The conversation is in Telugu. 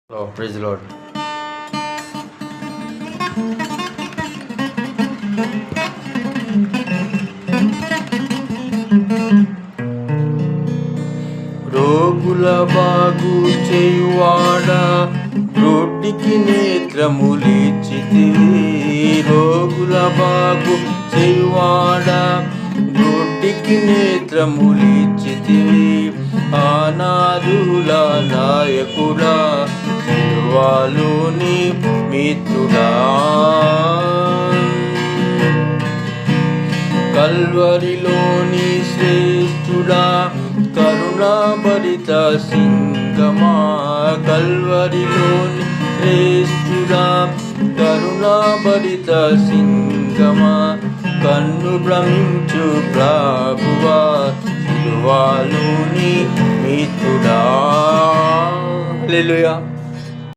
Praise lord. రోగుల బాగు చేయువాడా, రోడ్డికి నేత్రములిచ్చితివి. రోగుల బాగు చేయువాడా, రోడ్డికి నేత్రములిచ్చితివి. అనాథుల నాయకుడా, సిలువలోని మిత్రుడా, కల్వరిలోని శ్రేష్ఠుడా, కరుణాభరిత సింగమా. కల్వరిలోని శ్రేష్ఠుడా, కరుణాభరిత సింగమా, కన్ను భ్రమించు ప్రభువా, సిలువలోని మిత్రుడా. హల్లెలూయా.